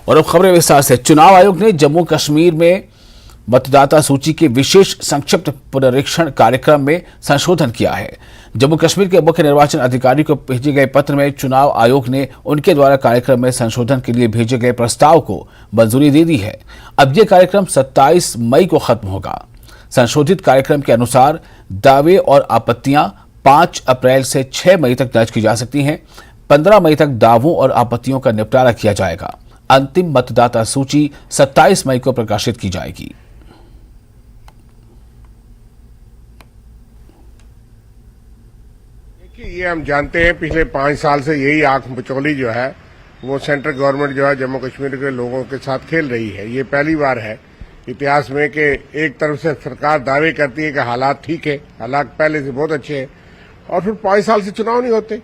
और अब खबरें विस्तार से। चुनाव आयोग ने जम्मू कश्मीर में मतदाता सूची के विशेष संक्षिप्त पुनरीक्षण कार्यक्रम में संशोधन किया है। जम्मू कश्मीर के मुख्य निर्वाचन अधिकारी को भेजे गए पत्र में चुनाव आयोग ने उनके द्वारा कार्यक्रम में संशोधन के लिए भेजे गए प्रस्ताव को मंजूरी दे दी है। अब यह कार्यक्रम 27 मई को खत्म होगा। संशोधित कार्यक्रम के अनुसार दावे और आपत्तियां 5 अप्रैल से 6 मई तक दर्ज की जा सकती हैं। 15 मई तक दावों और आपत्तियों का निपटारा किया जाएगा। अंतिम मतदाता सूची 27 मई को प्रकाशित की जाएगी। ये हम जानते हैं पिछले 5 साल से यही आंख बिचौली जो है वो सेंट्रल गवर्नमेंट जो है जम्मू कश्मीर के लोगों के साथ खेल रही है। ये पहली बार है इतिहास में कि एक तरफ से सरकार दावे करती है कि हालात ठीक है, हालात पहले से बहुत अच्छे हैं, और फिर 5 साल से चुनाव नहीं होते।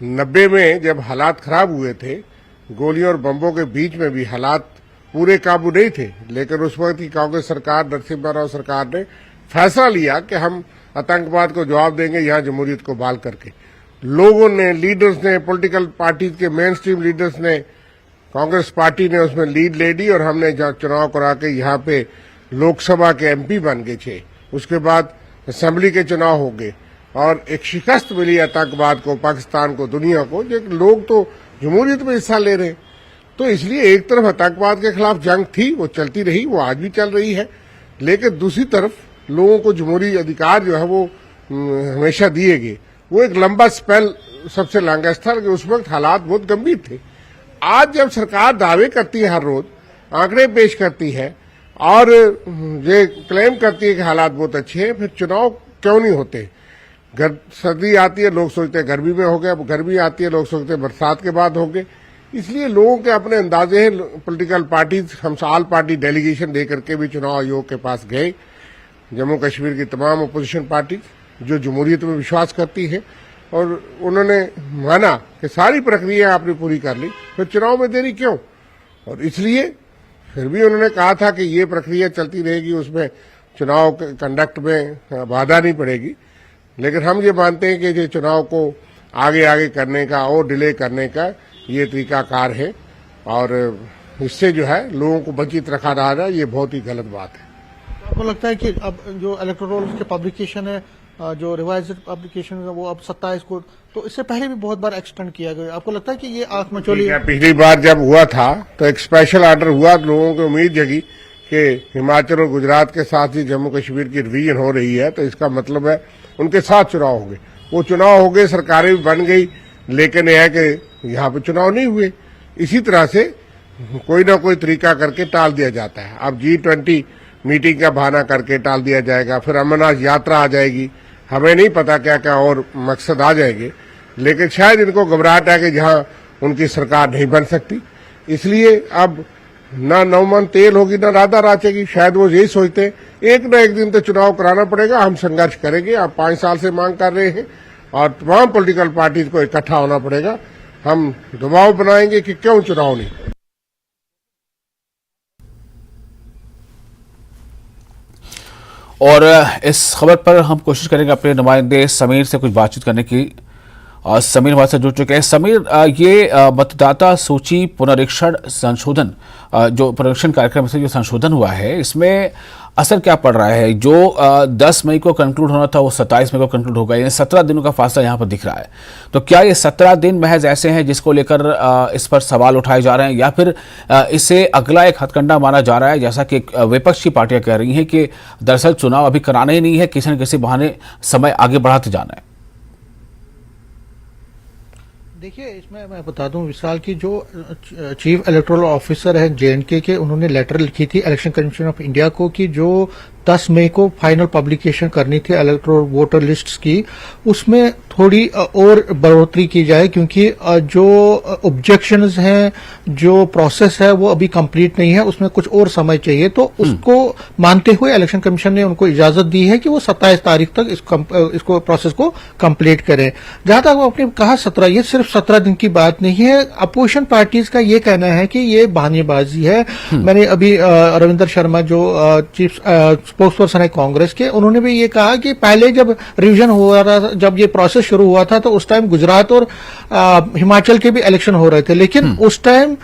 90 में जब हालात खराब हुए थे, गोलियों और बम्बों के बीच में भी हालात पूरे काबू नहीं थे, लेकिन उस वक्त की कांग्रेस सरकार, नरसिम्हा राव सरकार ने फैसला लिया कि हम आतंकवाद को जवाब देंगे यहाँ जमहूरियत को बहाल करके। लोगों ने, लीडर्स ने, पॉलिटिकल पार्टीज के मेन स्ट्रीम लीडर्स ने, कांग्रेस पार्टी ने उसमें लीड ले ली और हमने चुनाव करा के यहाँ पे लोकसभा के एमपी बन गए थे। उसके बाद असेंबली के चुनाव हो गए और एक शिकस्त मिली आतंकवाद को, पाकिस्तान को, दुनिया को। लोग तो जमहूरियत में हिस्सा ले रहे हैं, तो इसलिए एक तरफ आतंकवाद के खिलाफ जंग थी, वो चलती रही, वो आज भी चल रही है, लेकिन दूसरी तरफ लोगों को जमहूरी अधिकार जो है वो हमेशा दिए गए। वो एक लंबा स्पेल सबसे लॉन्गेस्ट था कि उस वक्त हालात बहुत गंभीर थे। आज जब सरकार दावे करती है, हर रोज आंकड़े पेश करती है और ये क्लेम करती है कि हालात बहुत अच्छे हैं, फिर चुनाव क्यों नहीं होते? सर्दी आती है, लोग सोचते हैं गर्मी में हो गया, गर्मी आती है, लोग सोचते हैं बरसात के बाद हो गए। इसलिए लोगों के अपने अंदाजे हैं। पॉलिटिकल पार्टीज, हम ऑल पार्टी डेलीगेशन दे करके भी चुनाव आयोग के पास गए। जम्मू कश्मीर की तमाम अपोजिशन पार्टी जो जमहूरियत में विश्वास करती है, और उन्होंने माना कि सारी प्रक्रिया आपने पूरी कर ली, फिर चुनाव में देरी क्यों? और इसलिए फिर भी उन्होंने कहा था कि ये प्रक्रिया चलती रहेगी, उसमें चुनाव कंडक्ट में बाधा नहीं पड़ेगी। लेकिन हम ये मानते हैं कि ये चुनाव को आगे आगे करने का और डिले करने का ये तरीकाकार है, और इससे जो है लोगों को वंचित रखा जा रहा है, ये बहुत ही गलत बात है। आपको लगता है कि अब जो इलेक्टोरल रोल्स के पब्लिकेशन है, जो रिवाइज्ड पब्लिकेशन है, वो अब 27 को, तो इससे पहले भी बहुत बार एक्सटेंड किया गया। आपको लगता है कि ये आंख मचोली? पिछली बार जब हुआ था तो एक स्पेशल ऑर्डर हुआ, लोगों को उम्मीद जगी कि हिमाचल और गुजरात के साथ ही जम्मू कश्मीर की रिवीजन हो रही है, तो इसका मतलब है उनके साथ चुनाव होंगे। वो चुनाव हो गए, सरकारें भी बन गई, लेकिन यह है कि यहाँ पे चुनाव नहीं हुए। इसी तरह से कोई ना कोई तरीका करके टाल दिया जाता है। अब G20 मीटिंग का बहाना करके टाल दिया जाएगा, फिर अमरनाथ यात्रा आ जाएगी, हमें नहीं पता क्या क्या और मकसद आ जाएंगे, लेकिन शायद इनको घबराहट है कि जहां उनकी सरकार नहीं बन सकती, इसलिए अब ना नौमन तेल होगी ना राधा राचेगी। शायद वो यही सोचते एक न एक दिन तो चुनाव कराना पड़ेगा, हम संघर्ष करेंगे। आप 5 साल से मांग कर रहे हैं और तमाम पॉलिटिकल पार्टीज को इकट्ठा होना पड़ेगा। हम दबाव बनाएंगे कि क्यों चुनाव नहीं। और इस खबर पर हम कोशिश करेंगे अपने नुमाइंदे समीर से कुछ बातचीत करने की। और समीर हमारे साथ जुड़ चुके हैं। समीर, ये मतदाता सूची पुनरीक्षण संशोधन, जो पुनरीक्षण कार्यक्रम से जो संशोधन हुआ है, इसमें असर क्या पड़ रहा है? जो 10 मई को कंक्लूड होना था वो 27 मई को कंक्लूड होगा, यानी 17 दिनों का फासला यहाँ पर दिख रहा है। तो क्या ये 17 दिन महज ऐसे हैं जिसको लेकर इस पर सवाल उठाए जा रहे हैं, या फिर इसे अगला एक हथकंडा माना जा रहा है, जैसा कि विपक्षी पार्टियां कह रही हैं कि दरअसल चुनाव अभी कराना ही नहीं है, किसी न किसी बहाने समय आगे बढ़ाते जाना है? देखिए, इसमें मैं बता दूं विशाल की जो चीफ इलेक्टोरल ऑफिसर है J&K के, उन्होंने लेटर लिखी थी इलेक्शन कमीशन ऑफ इंडिया को कि जो 10 मई को फाइनल पब्लिकेशन करनी थी इलेक्टोरल वोटर लिस्ट्स की, उसमें थोड़ी और बढ़ोतरी की जाए, क्योंकि जो ऑब्जेक्शंस हैं, जो प्रोसेस है, वो अभी कंप्लीट नहीं है, उसमें कुछ और समय चाहिए। तो उसको मानते हुए इलेक्शन कमीशन ने उनको इजाजत दी है कि वो 27 तारीख तक इसको प्रोसेस को कंप्लीट करें। जहां तक आपने कहा 17, ये सिर्फ 17 दिन की बात नहीं है। अपोजिशन पार्टीज का ये कहना है कि ये बहानेबाजी है। मैंने अभी रविंदर शर्मा जो चीफ स्पोक्स पर्सन है कांग्रेस के, उन्होंने भी ये कहा कि पहले जब रिवीजन हुआ था, जब ये प्रोसेस शुरू हुआ था, तो उस टाइम गुजरात और हिमाचल के भी इलेक्शन हो रहे थे, लेकिन उस टाइम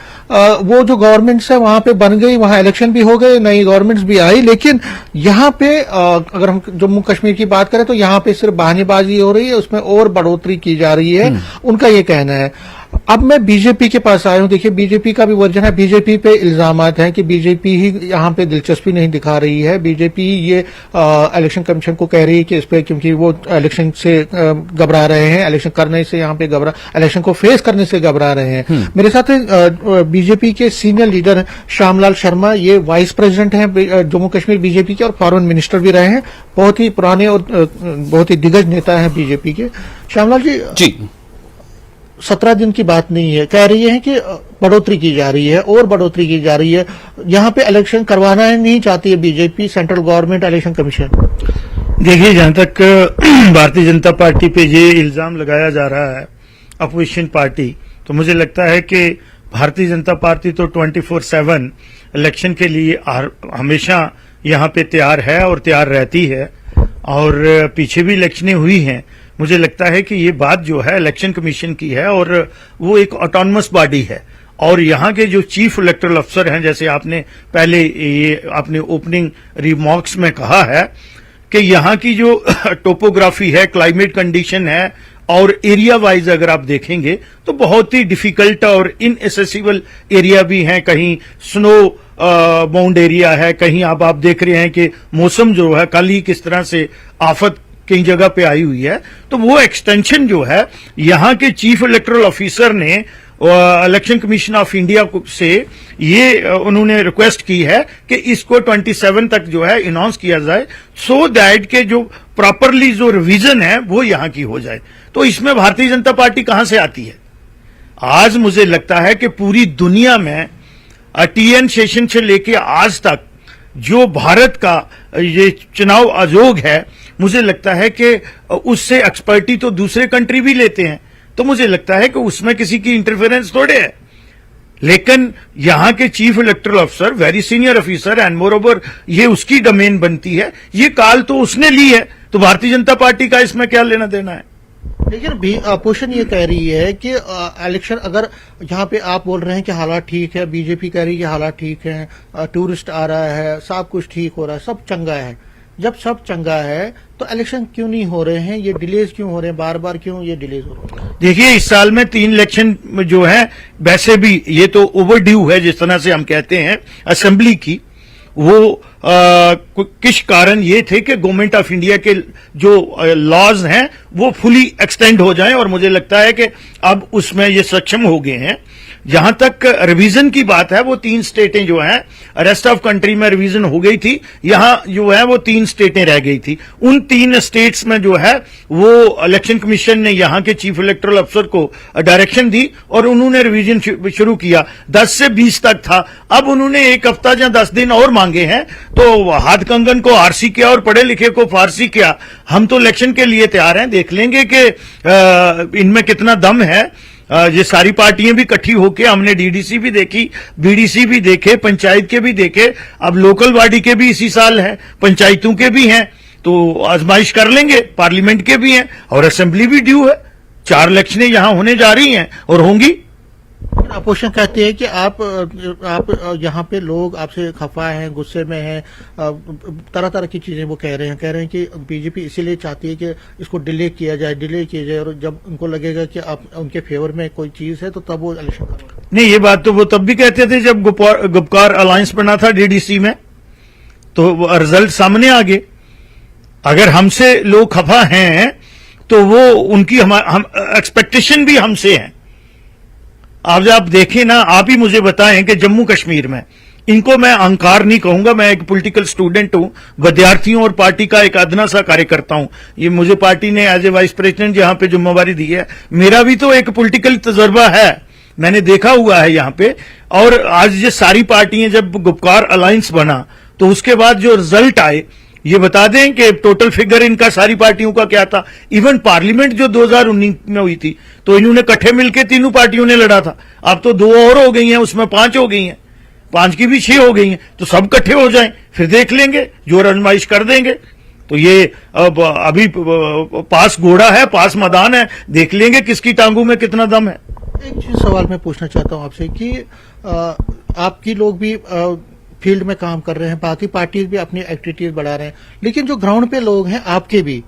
वो जो गवर्नमेंट्स है वहां पे बन गई, वहां इलेक्शन भी हो गए, नई गवर्नमेंट्स भी आई, लेकिन यहाँ पे अगर हम जम्मू कश्मीर की बात करें तो यहाँ पे सिर्फ बहानेबाजी हो रही है, उसमें और बढ़ोतरी की जा रही है, उनका ये कहना है। अब मैं बीजेपी के पास आया हूं। देखिए, बीजेपी का भी वर्जन है। बीजेपी पे इल्जामात हैं कि बीजेपी ही यहाँ पे दिलचस्पी नहीं दिखा रही है। बीजेपी ये इलेक्शन कमीशन को कह रही है कि इस पे, क्योंकि वो इलेक्शन से घबरा रहे हैं, इलेक्शन करने से यहाँ पे इलेक्शन को फेस करने से घबरा रहे हैं। मेरे साथ बीजेपी के सीनियर लीडर श्यामलाल शर्मा, ये वाइस प्रेसिडेंट हैं जम्मू कश्मीर बीजेपी के और फॉरेन मिनिस्टर भी रहे हैं, बहुत ही पुराने और बहुत ही दिग्गज नेता हैं बीजेपी के। श्यामलाल जी 17 दिन की बात नहीं है, कह रही है कि बढ़ोतरी की जा रही है और बढ़ोतरी की जा रही है। यहाँ पे इलेक्शन करवाना नहीं चाहती है BJP, central government, election commission. देखिए, जहां तक भारतीय जनता पार्टी पे ये इल्जाम लगाया जा रहा है अपोजिशन पार्टी, तो मुझे लगता है कि भारतीय जनता पार्टी तो 24/7 इलेक्शन के लिए हमेशा यहाँ पे तैयार है और तैयार रहती है, और पीछे भी इलेक्शनें हुई हैं। मुझे लगता है कि ये बात जो है इलेक्शन कमीशन की है और वो एक ऑटोनमस बॉडी है, और यहाँ के जो चीफ इलेक्टोरल अफसर हैं, जैसे आपने पहले ये अपने ओपनिंग रिमार्क्स में कहा है कि यहाँ की जो टोपोग्राफी है, क्लाइमेट कंडीशन है, और एरिया वाइज अगर आप देखेंगे तो बहुत ही डिफिकल्ट और इनएसेसिबल एरिया भी हैं। कहीं स्नो बाउंड एरिया है, कहीं आप देख रहे हैं कि मौसम जो है कल ही किस तरह से आफत कई जगह पे आई हुई है। तो वो एक्सटेंशन जो है यहाँ के चीफ इलेक्टोरल ऑफिसर ने इलेक्शन कमीशन ऑफ इंडिया से ये उन्होंने रिक्वेस्ट की है कि इसको 27 तक जो है अनाउंस किया जाए, सो दैट के जो प्रॉपरली जो रिवीजन है वो यहाँ की हो जाए। तो इसमें भारतीय जनता पार्टी कहां से आती है? आज मुझे लगता है कि पूरी दुनिया में टीएन सेशन से लेके आज तक जो भारत का ये चुनाव आयोग है, मुझे लगता है कि उससे एक्सपर्टी तो दूसरे कंट्री भी लेते हैं, तो मुझे लगता है कि उसमें किसी की इंटरफेरेंस थोड़े है। लेकिन यहां के चीफ इलेक्टोरल अफसर, very senior officer, and more over ये उसकी डोमेन बनती है, ये कॉल तो उसने ली है, तो भारतीय जनता पार्टी का इसमें क्या लेना देना है? लेकिन अपोजिशन ये कह रही है कि इलेक्शन, अगर यहाँ पे आप बोल रहे हैं कि हालात ठीक है, बीजेपी कह रही है कि हालात ठीक है, टूरिस्ट आ रहा है, सब कुछ ठीक हो रहा है, सब चंगा है। जब सब चंगा है तो इलेक्शन क्यों नहीं हो रहे हैं? ये डिलेज क्यों हो रहे हैं? बार बार क्यों ये डिलेज हो रहे हैं? देखिए, इस साल में 3 इलेक्शन जो है, वैसे भी ये तो ओवरड्यू है, जिस तरह से हम कहते हैं असेंबली की, वो किस कारण ये थे कि गवर्नमेंट ऑफ इंडिया के जो लॉज हैं वो फुली एक्सटेंड हो जाएं, और मुझे लगता है कि अब उसमें ये सक्षम हो गए हैं। जहां तक रिवीजन की बात है, वो 3 स्टेटें जो हैं, रेस्ट ऑफ कंट्री में रिवीजन हो गई थी, यहां जो है वो 3 स्टेटें रह गई थी। उन 3 स्टेट्स में जो है वो इलेक्शन कमीशन ने यहां के चीफ इलेक्टोरल अफसर को डायरेक्शन दी और उन्होंने रिवीजन शुरू किया। 10 से 20 तक था, अब उन्होंने 1 हफ्ता या 10 दिन और मांगे हैं। तो हाथ कंगन को आरसी किया और पढ़े लिखे को फारसी किया। हम तो इलेक्शन के लिए तैयार हैं, देख लेंगे कि इनमें कितना दम है। ये सारी पार्टियां भी इकट्ठी होके, हमने डीडीसी भी देखी, बीडीसी भी देखे, पंचायत के भी देखे, अब लोकल बॉडी के भी इसी साल हैं, पंचायतों के भी हैं, तो आजमाइश कर लेंगे, पार्लियामेंट के भी हैं, और असेंबली भी ड्यू है। 4 इलेक्शनें यहां होने जा रही हैं और होंगी। अपोजिशन कहते हैं कि आप यहाँ पे लोग आपसे खफा हैं, गुस्से में हैं, तरह तरह की चीजें वो कह रहे हैं कि बीजेपी इसीलिए चाहती है कि इसको डिले किया जाए, और जब उनको लगेगा कि आप उनके फेवर में कोई चीज है तो तब वो इलेक्शन करेंगे। नहीं, ये बात तो वो तब भी कहते थे जब गुपकार अलायंस बना था डीडीसी में, तो रिजल्ट सामने आ गए। अगर हमसे लोग खफा हैं तो वो उनकी हम एक्सपेक्टेशन भी हमसे है। आज आप देखें ना, आप ही मुझे बताएं कि जम्मू कश्मीर में, इनको मैं अहंकार नहीं कहूंगा, मैं एक पॉलिटिकल स्टूडेंट हूं, विद्यार्थियों और पार्टी का एक अदना सा कार्यकर्ता हूं। ये मुझे पार्टी ने एज ए वाइस प्रेसिडेंट यहां पे जिम्मेवारी दी है, मेरा भी तो एक पॉलिटिकल तजर्बा है, मैंने देखा हुआ है यहां पे। और आज ये सारी पार्टियां, जब गुपकार अलायंस बना तो उसके बाद जो रिजल्ट आए, ये बता दें कि टोटल फिगर इनका सारी पार्टियों का क्या था। इवन पार्लियामेंट जो 2019 में हुई थी, तो इन्होंने इकट्ठे मिलकर तीनों पार्टियों ने लड़ा था। अब तो 2 और हो गई हैं, उसमें 5 हो गई हैं। 5 की भी 6 हो गई हैं, तो सब इकट्ठे हो जाएं, फिर देख लेंगे, जोर आजमाइश कर देंगे। तो ये अब अभी पास घोड़ा है, पास मैदान है, देख लेंगे किसकी टांगों में कितना दम है। एक चीज सवाल मैं पूछना चाहता हूं आपसे कि आपकी लोग भी फील्ड में काम कर रहे हैं, बाकी पार्टीज भी अपनी एक्टिविटीज बढ़ा रहे हैं, लेकिन जो ग्राउंड पे लोग हैं आपके भी,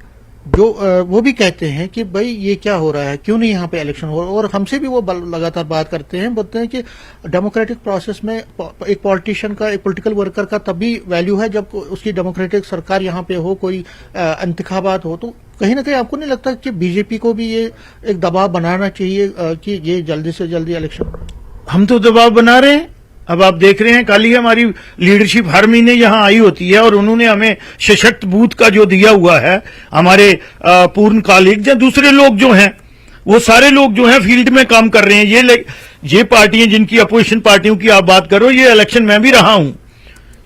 जो वो भी कहते हैं कि भाई ये क्या हो रहा है, क्यों नहीं यहाँ पे इलेक्शन हो रहा, और हमसे भी वो लगातार बात करते हैं, बोलते हैं कि डेमोक्रेटिक प्रोसेस में एक पॉलिटिशियन का, एक पॉलिटिकल वर्कर का तभी वैल्यू है जब उसकी डेमोक्रेटिक सरकार यहाँ पे हो, कोई इंतखाबात हो। तो कहीं ना कहीं आपको नहीं लगता कि बीजेपी को भी ये एक दबाव बनाना चाहिए कि ये जल्दी से जल्दी इलेक्शन? हम तो दबाव बना रहे हैं। अब आप देख रहे हैं, कल ही हमारी लीडरशिप हर महीने यहां आई होती है और उन्होंने हमें सशक्त बूथ का जो दिया हुआ है, हमारे पूर्णकालिक या दूसरे लोग जो हैं, वो सारे लोग जो हैं फील्ड में काम कर रहे हैं। ये पार्टियां जिनकी अपोजिशन पार्टियों की आप बात करो, ये इलेक्शन में भी रहा हूं,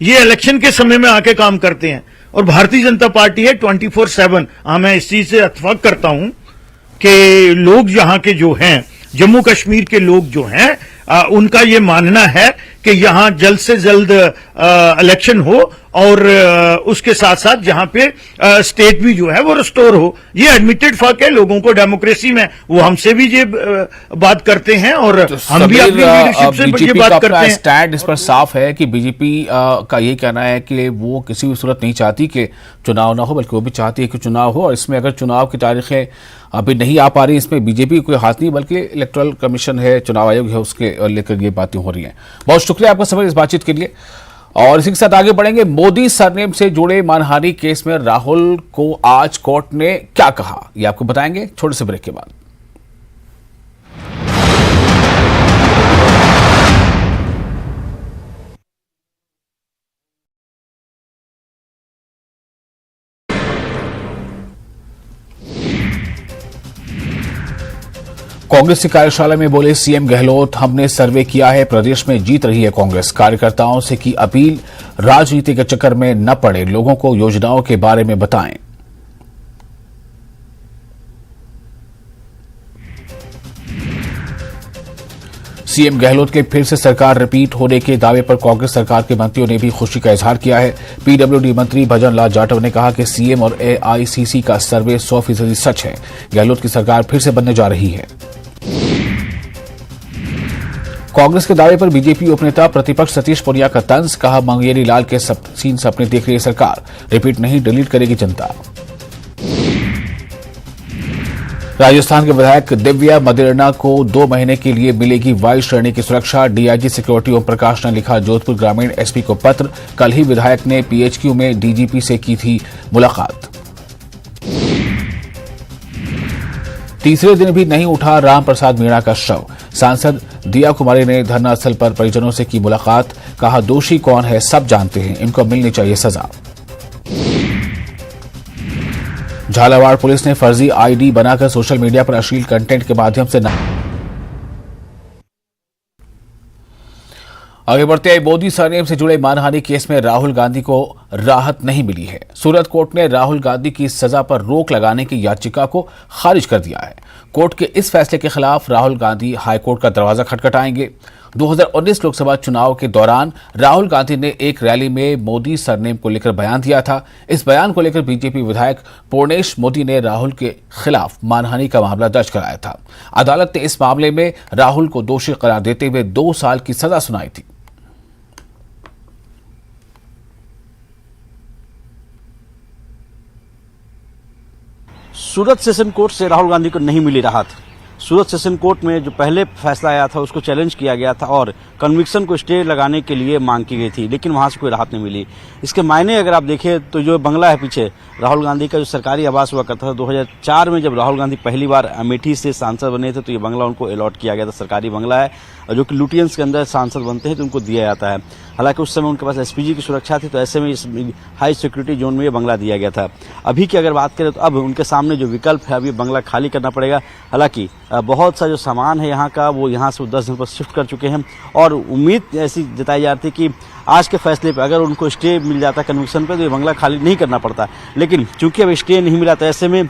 ये इलेक्शन के समय में आके काम करते हैं। और भारतीय जनता पार्टी है 24/7। मैं इस चीज से इत्तेफाक करता हूं कि लोग यहाँ के जो हैं, जम्मू कश्मीर के लोग जो हैं, उनका ये मानना है कि यहां जल्द से जल्द इलेक्शन हो और उसके साथ साथ जहां पे स्टेट भी जो है वो रिस्टोर हो। ये एडमिटेड फर्क है लोगों को डेमोक्रेसी में, वो हमसे भी ये बात करते हैं और तो हम भी अपनी लीडरशिप से ये बीजेपी बात का करते अपना हैं। स्टैंड इस पर साफ है कि बीजेपी का ये कहना है कि वो किसी भी सूरत नहीं चाहती कि चुनाव ना हो, बल्कि वो भी चाहती है कि चुनाव हो। और इसमें अगर चुनाव की तारीखें अभी नहीं आ पा रही, इसमें बीजेपी कोई हाथ नहीं, बल्कि इलेक्टोरल कमीशन है, चुनाव आयोग है, उसके लेकर ये बातें हो रही हैं। बहुत शुक्रिया आपका समय इस बातचीत के लिए। और इसी के साथ आगे बढ़ेंगे। मोदी सरनेम से जुड़े मानहानि केस में राहुल को आज कोर्ट ने क्या कहा, ये आपको बताएंगे छोटे से ब्रेक के बाद। कांग्रेस की कार्यशाला में बोले सीएम गहलोत, हमने सर्वे किया है, प्रदेश में जीत रही है कांग्रेस। कार्यकर्ताओं से की अपील, राजनीति के चक्कर में न पड़े, लोगों को योजनाओं के बारे में बताएं। सीएम गहलोत के फिर से सरकार रिपीट होने के दावे पर कांग्रेस सरकार के मंत्रियों ने भी खुशी का इजहार किया है। पीडब्ल्यूडी मंत्री भजन लाल जाटव ने कहा कि सीएम और एआईसीसी का सर्वे 100% सच है। गहलोत की सरकार फिर से बनने जा रही है। कांग्रेस के दावे पर बीजेपी उपनेता प्रतिपक्ष सतीश पुनिया का तंज, कहा मंगेरी लाल के सीन सपने देख रही है सरकार, रिपीट नहीं डिलीट करेगी जनता। राजस्थान के विधायक दिव्या मदेरणा को 2 महीने के लिए मिलेगी वायु श्रेणी की सुरक्षा। डीआईजी सिक्योरिटी ओम प्रकाश ने लिखा जोधपुर ग्रामीण एसपी को पत्र। कल ही विधायक ने पीएचक्यू में डीजीपी से की थी मुलाकात। तीसरे दिन भी नहीं उठा राम प्रसाद मीणा का शव। सांसद दिया कुमारी ने धरना स्थल पर परिजनों से की मुलाकात, कहा दोषी कौन है सब जानते हैं, इनको मिलनी चाहिए सजा। झालावाड़ पुलिस ने फर्जी आईडी बनाकर सोशल मीडिया पर अश्लील कंटेंट के माध्यम से आगे बढ़ते हैं। मोदी सरनेम से जुड़े मानहानि केस में राहुल गांधी को राहत नहीं मिली है। सूरत कोर्ट ने राहुल गांधी की सजा पर रोक लगाने की याचिका को खारिज कर दिया है। कोर्ट के इस फैसले के खिलाफ राहुल गांधी हाईकोर्ट का दरवाजा खटखटाएंगे। 2019 लोकसभा चुनाव के दौरान राहुल गांधी ने एक रैली में मोदी सरनेम को लेकर बयान दिया था। इस बयान को लेकर बीजेपी विधायक पूर्णेश मोदी ने राहुल के खिलाफ मानहानि का मामला दर्ज कराया था। अदालत ने इस मामले में राहुल को दोषी करार देते हुए 2 साल की सजा सुनाई थी। सूरत सेशन कोर्ट से राहुल गांधी को नहीं मिली राहत। सूरत सेशन कोर्ट में जो पहले फैसला आया था उसको चैलेंज किया गया था और कन्विक्शन को स्टे लगाने के लिए मांग की गई थी, लेकिन वहां से कोई राहत नहीं मिली। इसके मायने अगर आप देखें तो जो बंगला है पीछे, राहुल गांधी का जो सरकारी आवास हुआ करता था, 2004 में जब राहुल गांधी पहली बार अमेठी से सांसद बने थे तो ये बंगला उनको अलॉट किया गया था। सरकारी बंगला है और जो कि लुटियंस के अंदर सांसद बनते हैं तो उनको दिया जाता है। हालांकि उस समय उनके पास एसपीजी की सुरक्षा थी, तो ऐसे में इस हाई सिक्योरिटी जोन में ये बंगला दिया गया था। अभी की अगर बात करें तो अब उनके सामने जो विकल्प है, अभी बंगला खाली करना पड़ेगा। हालांकि बहुत सा जो सामान है यहाँ का, वो यहाँ से 10 दिन पर शिफ्ट कर चुके हैं और उम्मीद ऐसी जताई जाती है कि आज के फैसले पर अगर उनको स्टे मिल जाता कन्विक्शन पे तो ये बंगला खाली नहीं करना पड़ता। लेकिन चूंकि अब स्टे नहीं मिला तो ऐसे में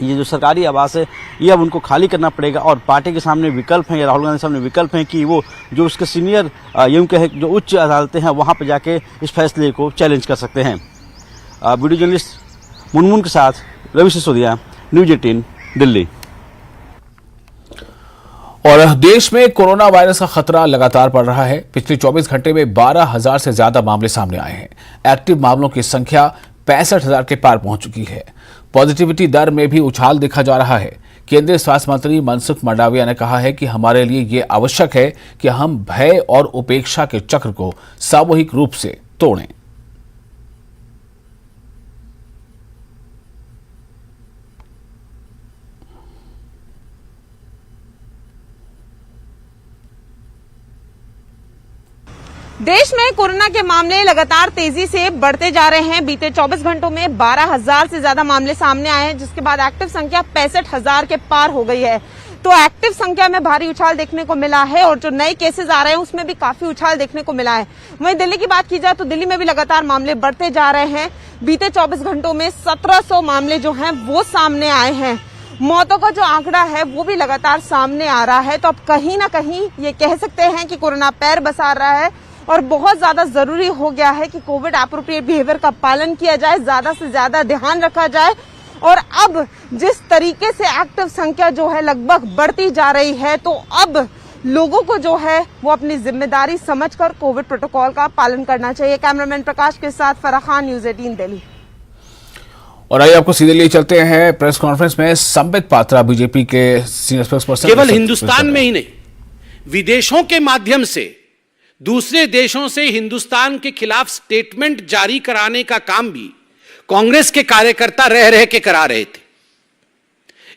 ये जो सरकारी आवास है ये अब उनको खाली करना पड़ेगा और पार्टी के सामने विकल्प हैं या राहुल गांधी के सामने विकल्प हैं कि वो जो उसके सीनियर यूं कहे जो उच्च अदालतें हैं वहां पर जाके इस फैसले को चैलेंज कर सकते हैं। वीडियो जर्नलिस्ट मुनमुन के साथ रवि सिसोदिया, न्यूज 18 दिल्ली। और देश में कोरोना वायरस का खतरा लगातार बढ़ रहा है। पिछले 24 घंटे में 12,000 से ज्यादा मामले सामने आए हैं। एक्टिव मामलों की संख्या 65,000 के पार पहुंच चुकी है। पॉजिटिविटी दर में भी उछाल देखा जा रहा है। केंद्रीय स्वास्थ्य मंत्री मनसुख मंडाविया ने कहा है कि हमारे लिए ये आवश्यक है कि हम भय और उपेक्षा के चक्र को सामूहिक रूप से तोड़ें। देश में कोरोना के मामले लगातार तेजी से बढ़ते जा रहे हैं। बीते 24 घंटों में 12,000 से ज्यादा मामले सामने आए हैं, जिसके बाद एक्टिव संख्या 65,000 के पार हो गई है। तो एक्टिव संख्या में भारी उछाल देखने को मिला है और जो नए केसेस आ रहे हैं उसमें भी काफी उछाल देखने को मिला है। वहीं दिल्ली की बात की जाए तो दिल्ली में भी लगातार मामले बढ़ते जा रहे हैं। बीते 24 घंटों में 1700 मामले जो हैं वो सामने आए हैं। मौतों का जो आंकड़ा है वो भी लगातार सामने आ रहा है। तो अब कहीं ना कहीं ये कह सकते हैं कि कोरोना पैर बसार रहा है और बहुत ज्यादा जरूरी हो गया है कि कोविड एप्रोप्रिएट बिहेवियर का पालन किया जाए, ज्यादा से ज्यादा ध्यान रखा जाए। और अब जिस तरीके से एक्टिव संख्या जो है लगभग बढ़ती जा रही है, तो अब लोगों को जो है वो अपनी जिम्मेदारी समझकर कोविड प्रोटोकॉल का पालन करना चाहिए। कैमरामैन प्रकाश के साथ फराह खान, न्यूज 18 दिल्ली। और आइए आपको सीधे लिए चलते हैं प्रेस कॉन्फ्रेंस में। संबित पात्रा बीजेपी के सीनियर स्पोक्स पर्सन केवल हिंदुस्तान में ही नहीं, विदेशों के माध्यम से दूसरे देशों से हिंदुस्तान के खिलाफ स्टेटमेंट जारी कराने का काम भी कांग्रेस के कार्यकर्ता रह रह के करा रहे थे।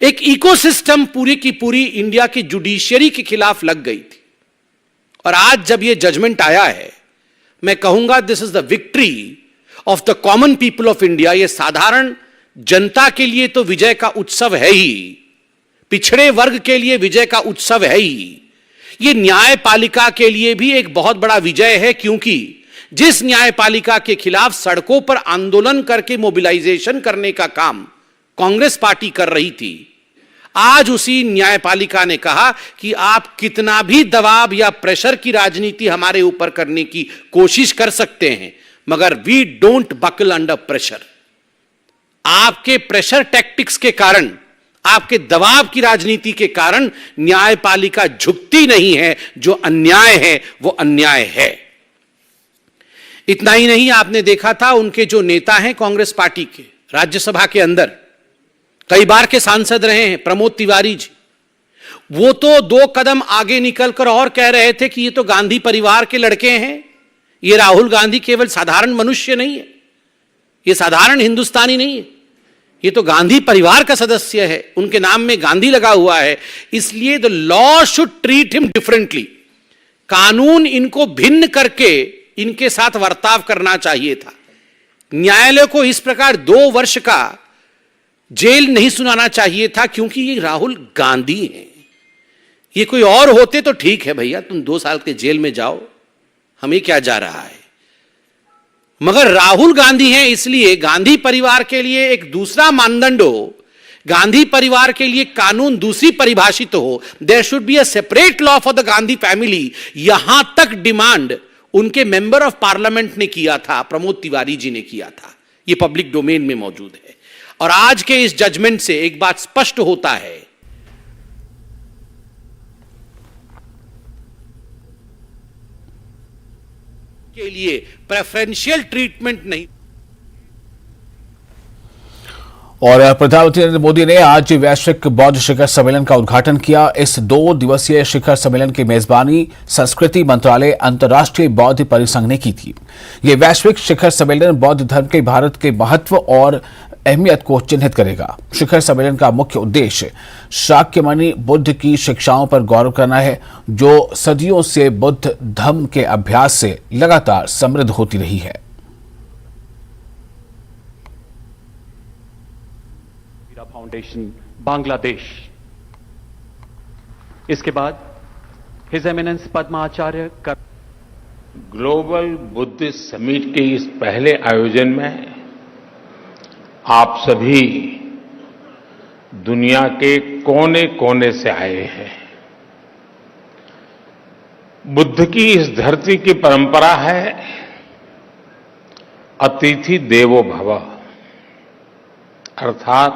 एक इकोसिस्टम पूरी की पूरी इंडिया की जुडिशियरी के खिलाफ लग गई थी। और आज जब यह जजमेंट आया है, मैं कहूंगा this is the victory of the common people of India. यह साधारण जनता के लिए तो विजय का उत्सव है ही, पिछड़े वर्ग के लिए विजय का उत्सव है ही, ये न्यायपालिका के लिए भी एक बहुत बड़ा विजय है। क्योंकि जिस न्यायपालिका के खिलाफ सड़कों पर आंदोलन करके मोबिलाइजेशन करने का काम कांग्रेस पार्टी कर रही थी, आज उसी न्यायपालिका ने कहा कि आप कितना भी दबाव या प्रेशर की राजनीति हमारे ऊपर करने की कोशिश कर सकते हैं, मगर we don't buckle under pressure. आपके प्रेशर टैक्टिक्स के कारण, आपके दबाव की राजनीति के कारण न्यायपालिका झुकती नहीं है। जो अन्याय है वो अन्याय है। इतना ही नहीं, आपने देखा था उनके जो नेता हैं कांग्रेस पार्टी के, राज्यसभा के अंदर कई बार के सांसद रहे हैं, प्रमोद तिवारी जी, वो तो 2 कदम आगे निकलकर और कह रहे थे कि ये तो गांधी परिवार के लड़के हैं। ये राहुल गांधी केवल साधारण मनुष्य नहीं है, ये साधारण हिंदुस्तानी नहीं है, ये तो गांधी परिवार का सदस्य है, उनके नाम में गांधी लगा हुआ है, इसलिए the law should treat him differently. कानून इनको भिन्न करके इनके साथ वर्ताव करना चाहिए था। न्यायालय को इस प्रकार 2 वर्ष का जेल नहीं सुनाना चाहिए था, क्योंकि ये राहुल गांधी हैं। ये कोई और होते तो ठीक है भैया, तुम 2 साल के जेल में जाओ, हमें क्या जा रहा है, मगर राहुल गांधी हैं, इसलिए गांधी परिवार के लिए एक दूसरा मानदंड हो, गांधी परिवार के लिए कानून दूसरी परिभाषित हो। There should be a separate law for the Gandhi family. यहां तक डिमांड उनके मेंबर ऑफ पार्लियामेंट ने किया था, प्रमोद तिवारी जी ने किया था। यह पब्लिक डोमेन में मौजूद है। और आज के इस जजमेंट से एक बात स्पष्ट होता है, के लिए प्रेफरेंशियल ट्रीटमेंट नहीं। और प्रधानमंत्री नरेंद्र मोदी ने आज वैश्विक बौद्ध शिखर सम्मेलन का उद्घाटन किया। इस 2 दिवसीय शिखर सम्मेलन की मेजबानी संस्कृति मंत्रालय अंतर्राष्ट्रीय बौद्ध परिसंघ ने की थी। ये वैश्विक शिखर सम्मेलन बौद्ध धर्म के भारत के महत्व और अहमियत को चिन्हित करेगा। शिखर सम्मेलन का मुख्य उद्देश्य शाक्यमुनि बुद्ध की शिक्षाओं पर गौरव करना है, जो सदियों से बुद्ध धर्म के अभ्यास से लगातार समृद्ध होती रही है। फाउंडेशन बांग्लादेश, इसके बाद हिज एमिनेंस पद्माचार्य का ग्लोबल बुद्धिस्ट समिट के इस पहले आयोजन में आप सभी दुनिया के कोने कोने से आए हैं। बुद्ध की इस धरती की परंपरा है अतिथि देवो भव, अर्थात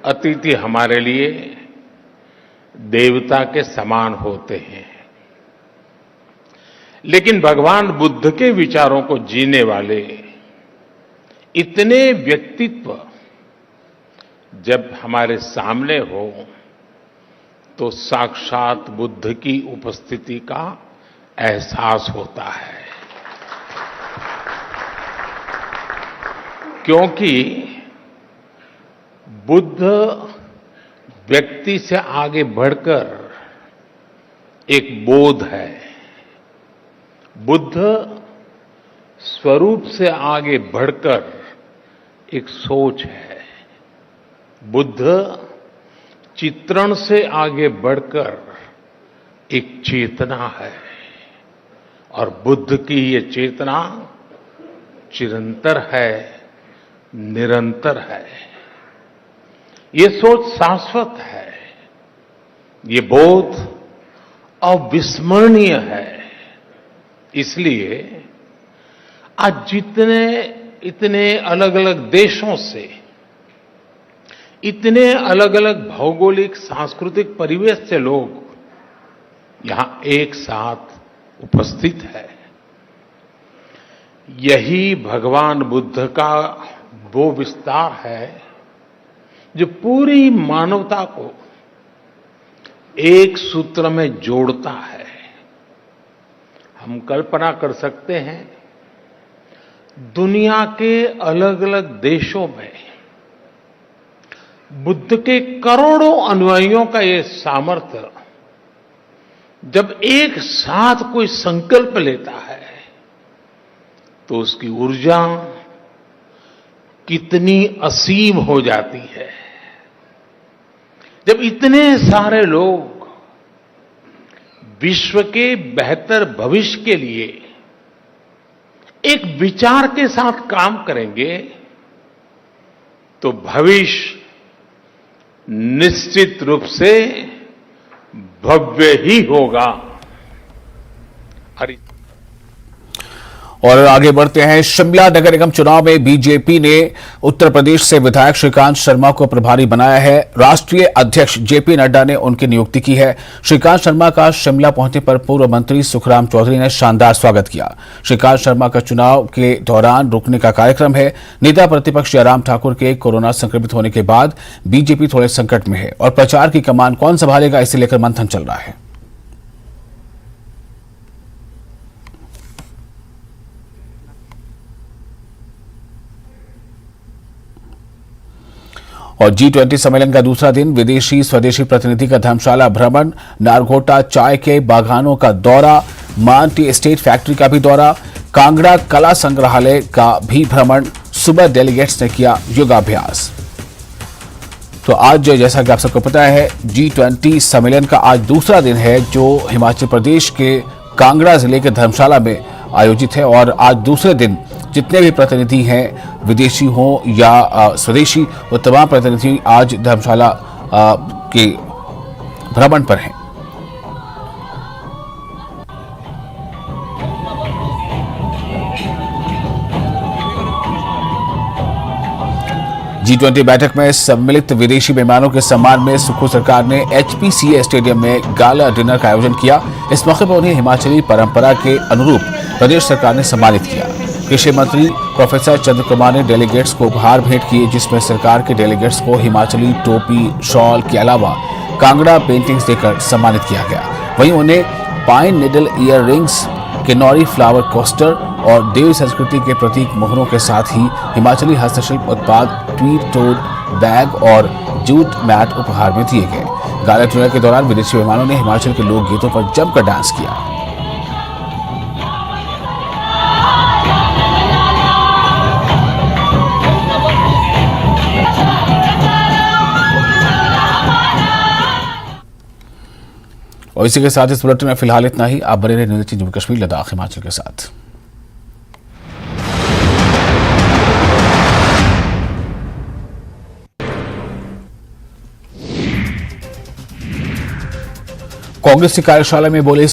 अतिथि हमारे लिए देवता के समान होते हैं। लेकिन भगवान बुद्ध के विचारों को जीने वाले इतने व्यक्तित्व जब हमारे सामने हो तो साक्षात बुद्ध की उपस्थिति का एहसास होता है, क्योंकि बुद्ध व्यक्ति से आगे बढ़कर एक बोध है, बुद्ध स्वरूप से आगे बढ़कर एक सोच है, बुद्ध चित्रण से आगे बढ़कर एक चेतना है और बुद्ध की ये चेतना चिरंतर है, निरंतर है। ये सोच शाश्वत है, ये बोध अविस्मरणीय है। इसलिए आज इतने अलग अलग देशों से, इतने अलग अलग भौगोलिक सांस्कृतिक परिवेश से लोग यहां एक साथ उपस्थित है, यही भगवान बुद्ध का वो विस्तार है जो पूरी मानवता को एक सूत्र में जोड़ता है। हम कल्पना कर सकते हैं दुनिया के अलग अलग देशों में बुद्ध के करोड़ों अनुयायियों का ये सामर्थ्य जब एक साथ कोई संकल्प लेता है तो उसकी ऊर्जा कितनी असीम हो जाती है। जब इतने सारे लोग विश्व के बेहतर भविष्य के लिए एक विचार के साथ काम करेंगे तो भविष्य निश्चित रूप से भव्य ही होगा। और आगे बढ़ते हैं। शिमला नगर निगम चुनाव में बीजेपी ने उत्तर प्रदेश से विधायक श्रीकांत शर्मा को प्रभारी बनाया है। राष्ट्रीय अध्यक्ष जेपी नड्डा ने उनकी नियुक्ति की है। श्रीकांत शर्मा का शिमला पहुंचने पर पूर्व मंत्री सुखराम चौधरी ने शानदार स्वागत किया। श्रीकांत शर्मा का चुनाव के दौरान रुकने का कार्यक्रम है। नेता प्रतिपक्ष जयराम ठाकुर के कोरोना संक्रमित होने के बाद बीजेपी थोड़े संकट में है और प्रचार की कमान कौन संभालेगा, इसे लेकर मंथन चल रहा है। और G20 सम्मेलन का दूसरा दिन विदेशी स्वदेशी प्रतिनिधि का धर्मशाला भ्रमण, नारगोटा चाय के बागानों का दौरा, मान टी एस्टेट फैक्ट्री का भी दौरा, कांगड़ा कला संग्रहालय का भी भ्रमण। सुबह डेलीगेट्स ने किया योगाभ्यास। तो आज जैसा कि आप सबको पता है G20 सम्मेलन का आज दूसरा दिन है जो हिमाचल प्रदेश के कांगड़ा जिले के धर्मशाला में आयोजित है। और आज दूसरे दिन जितने भी प्रतिनिधि हैं, विदेशी हों या स्वदेशी, वो तमाम प्रतिनिधि आज धर्मशाला के भ्रमण पर हैं। G20 बैठक में सम्मिलित विदेशी मेहमानों के सम्मान में सुक्खू सरकार ने HPCA स्टेडियम में गाला डिनर का आयोजन किया। इस मौके पर उन्हें हिमाचली परंपरा के अनुरूप प्रदेश सरकार ने सम्मानित किया। कृषि मंत्री प्रोफेसर चंद्र कुमार ने डेलीगेट्स को उपहार भेंट किए, जिसमें सरकार के डेलीगेट्स को हिमाचली टोपी, शॉल के अलावा कांगड़ा पेंटिंग्स देकर सम्मानित किया गया। वहीं उन्हें pine needle year rings, Kinnauri flower coaster और देवी संस्कृति के प्रतीक मोहरों के साथ ही हिमाचली हस्तशिल्प उत्पाद ट्वीड टोड बैग और जूट मैट उपहार में दिए गए। गाला डिनर के दौरान विदेशी मेहमानों ने हिमाचल के लोकगीतों पर जमकर डांस किया। और इसी के साथ इस बुलेटिन में फिलहाल इतना ही। आप बने रहे न्यूज़ 18 जम्मू कश्मीर लद्दाख हिमाचल के साथ। कांग्रेस की कार्यशाला में बोले